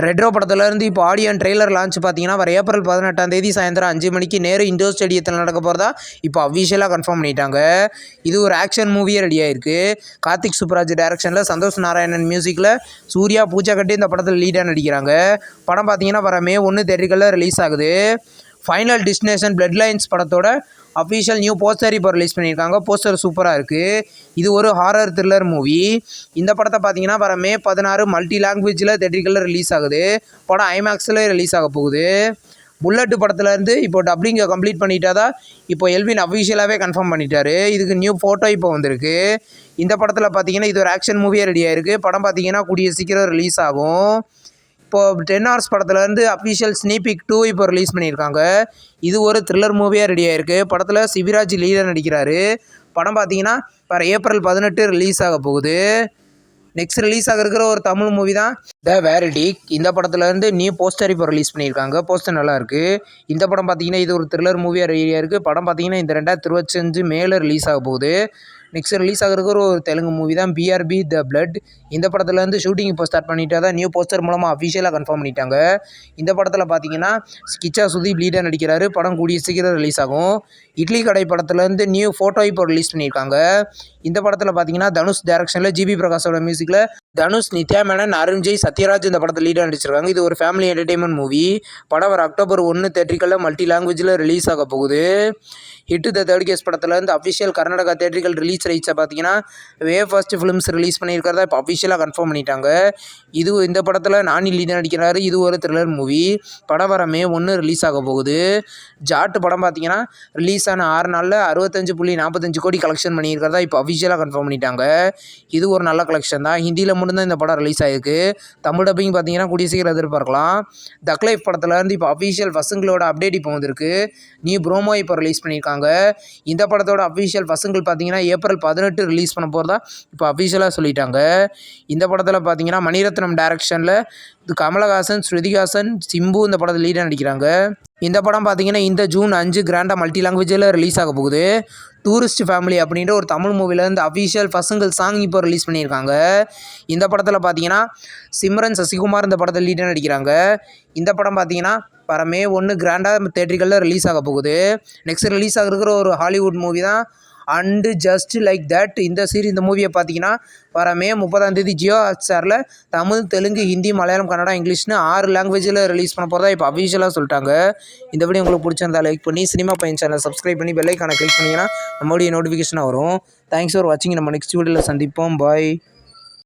Retro படத்துலேருந்து இப்போ audio trailer launch பார்த்தீங்கன்னா வர ஏப்ரல் 18 சாயந்தரம் 5 மணிக்கு நேரு இண்டோர் ஸ்டேடியத்தில் நடக்க போகிறதா இப்போ அஃபிஷியலாக கன்ஃபார்ம் பண்ணிட்டாங்க. இது ஒரு ஆக்ஷன் மூவியே ரெடியாக இருக்குது. கார்த்திக் சுப்ராஜ் டைரக்ஷனில் சந்தோஷ் நாராயணன் மியூசிக்கில் சூர்யா பூஜா கட்டி இந்த படத்தில் லீடாக நடிக்கிறாங்க. படம் பார்த்தீங்கன்னா வர May 1 தேட்டர்களில் ரிலீஸ் ஆகுது. ஃபைனல் டெஸ்டினேஷன் பிளட் லைன்ஸ் படத்தோட அஃபிஷியல் நியூ போஸ்டர் இப்போ ரிலீஸ் பண்ணியிருக்காங்க. போஸ்டர் சூப்பராக இருக்குது. இது ஒரு ஹாரர் த்ரில்லர் மூவி. இந்த படத்தை பார்த்தீங்கன்னா வர May 16 மல்டி லாங்குவேஜில் தேட்டர்களில் ரிலீஸ் ஆகுது. படம் ஐமேக்ஸில் ரிலீஸ் ஆக போகுது. புல்லட் படத்துலேருந்து இப்போ டப்பிங்கை கம்ப்ளீட் பண்ணிட்டா தான் இப்போ எல்வின் அஃபிஷியலாகவே கன்ஃபார்ம் பண்ணிட்டாரு. இதுக்கு நியூ ஃபோட்டோ இப்போ வந்திருக்கு. இந்த படத்தில் பார்த்தீங்கன்னா இது ஒரு ஆக்ஷன் மூவியே ரெடியாக இருக்குது. படம் பார்த்தீங்கன்னா கூடிய சீக்கிரம் ரிலீஸ் ஆகும். இப்போது 10 Hours படத்துலேருந்து அஃபிஷியல் ஸ்னீபிக் 2 இப்போ ரிலீஸ் பண்ணியிருக்காங்க. இது ஒரு த்ரில்லர் மூவியாக ரெடியாக இருக்குது. படத்தில் சிவிராஜ் லீடர் நடிக்கிறாரு. படம் பார்த்தீங்கன்னா வர ஏப்ரல் 18 ரிலீஸ் ஆக போகுது. நெக்ஸ்ட் ரிலீஸ் ஆக இருக்கிற ஒரு தமிழ் மூவி தான் த வேரிடிக். இந்த படத்துலேருந்து நியூ போஸ்டர் இப்போ ரிலீஸ் பண்ணியிருக்காங்க. போஸ்டர் நல்லாயிருக்கு. இந்த படம் பார்த்தீங்கன்னா இது ஒரு த்ரில்லர் மூவியாக ரெடியாக இருக்குது. படம் பார்த்தீங்கன்னா இந்த 2025 மேலே ரிலீஸ் ஆக போகுது. நெக்ஸ்ட் ரிலீஸ் ஆகிருக்கிற ஒரு தெலுங்கு மூவி தான் பிஆர்பி த பிளட். இந்த படத்துலேருந்து ஷூட்டிங் இப்போ ஸ்டார்ட் பண்ணிட்டா தான் நியூ போஸ்டர் மூலமாக அஃபிஷியலாக கன்ஃபார்ம் பண்ணிட்டாங்க. இந்த படத்தில் பார்த்தீங்கன்னா கிச்சா சுதீப் லீடர் நடிக்கிறாரு. படம் கூடிய சீக்கிரம் ரிலீஸ் ஆகும். இட்லி கடை படத்துலேருந்து நியூ ஃபோட்டோ இப்போ ரிலீஸ் பண்ணியிருக்காங்க. இந்த படத்தில் பார்த்தீங்கன்னா தனுஷ் டைரக்ஷனில் ஜிபி பிரகாஷோட மியூசிக்கில் தனுஷ், நித்யா மேனன், அருண் ஜெய், சத்யராஜ் இந்த படத்தில் லீடாக நடிச்சிருக்காங்க. இது ஒரு ஃபேமிலி என்டர்டெயின்மெண்ட் மூவி. படம் வர October 1 தேட்டரிகளில் மல்டி லாங்குவேஜில் ரிலீஸ் ஆக போகுது. ஹிட் த தேர்ட் கேஸ் படத்துலேருந்து அஃபிஷியல் கர்நாடகா தேட்டரிகள் ரிலீஸ் ரைட்ஸை பார்த்தீங்கன்னா ஃபர்ஸ்ட் ஃபிலிம்ஸ் ரிலீஸ் பண்ணியிருக்கிறதா இப்போ அஃபிஷியலாக கன்ஃபார்ம் பண்ணிட்டாங்க. இந்த படத்தில் நானி லீடாக நடிக்கிறாரு. இது ஒரு த்ரில்லர் மூவி. படம் வர May 1 ரிலீஸ் ஆக போகுது. ஜாட் படம் பார்த்தீங்கன்னா ரிலீஸ் ஆன 6 நாளில் 65.45 கோடி கலெக்ஷன் பண்ணியிருக்கிறதா இப்போ அஃபிஷியலாக கன்ஃபார்ம் பண்ணிட்டாங்க. இது ஒரு நல்ல கலெக்ஷன் தான். ஹிந்தியில் மட்டும்தான் இந்த படம் ரிலீஸ் ஆகிருக்கு. தமிழ் டப்பிங் பார்த்தீங்கன்னா கூடிய சீக்கிரம் எதிர்பார்க்கலாம். தக் லைஃப் படத்துலேருந்து இப்போ அஃபிஷியல் பசங்களோட அப்டேட் இப்போ வந்திருக்கு. நியூ ப்ரோமோ இப்போ ரிலீஸ் பண்ணியிருக்காங்க. இந்த படத்தோட அஃபிஷியல் பசங்கள் பார்த்தீங்கன்னா ஏப்ரல் 18 ரிலீஸ் பண்ண போகிறதா இப்போ அஃபிஷியலாக சொல்லிட்டாங்க. இந்த படத்தில் பார்த்தீங்கன்னா மணிரத்னம் டைரக்ஷனில் கமலஹாசன், ஸ்ருதிஹாசன், சிம்பு இந்த படத்தில் லீடாக நடிக்கிறாங்க. இந்த படம் பார்த்தீங்கன்னா இந்த June 5 கிராண்டாக மல்டி லாங்குவேஜில் ரிலீஸ் ஆக போகுது. டூரிஸ்ட் ஃபேமிலி அப்படின்ற ஒரு தமிழ் மூவிலேருந்து அஃபிஷியல் பசங்கள் சாங் இப்போ ரிலீஸ் பண்ணியிருக்காங்க. இந்த படத்தில் பார்த்தீங்கன்னா சிம்ரன், சசிகுமார் இந்த படத்தில் லீடாக நடிக்கிறாங்க. இந்த படம் பார்த்தீங்கன்னா வர May 1 கிராண்டாக தேட்டரிகளில் ரிலீஸ் ஆக போகுது. நெக்ஸ்ட் ரிலீஸ் ஆகிருக்கிற ஒரு ஹாலிவுட் மூவி தான் அண்ட் ஜஸ்ட் லைக் தட். இந்த மூவியை பார்த்தீங்கன்னா வர May 30 ஜியோ ஹாட்ஸ்டாரில் தமிழ், தெலுங்கு, ஹிந்தி, மலையாளம், கன்னடா, இங்கிலீஷ்னு 6 லாங்குவேஜில் ரிலீஸ் பண்ண போகிறதா இப்போ அஃபிஷியலாக சொல்லிட்டாங்க. இந்த வீடியோ உங்களுக்கு பிடிச்சிருந்தா லைக் பண்ணி சினிமா பையன் சேனலை சப்ஸ்கிரைப் பண்ணி பெல் ஐக்கானை கிளிக் பண்ணிங்கன்னா நம்மளுடைய நோட்டிஃபிகேஷனாக வரும். தேங்க்ஸ் ஃபார் வாட்சிங். நம்ம நெக்ஸ்ட் வீடியோவில் சந்திப்போம். பாய்.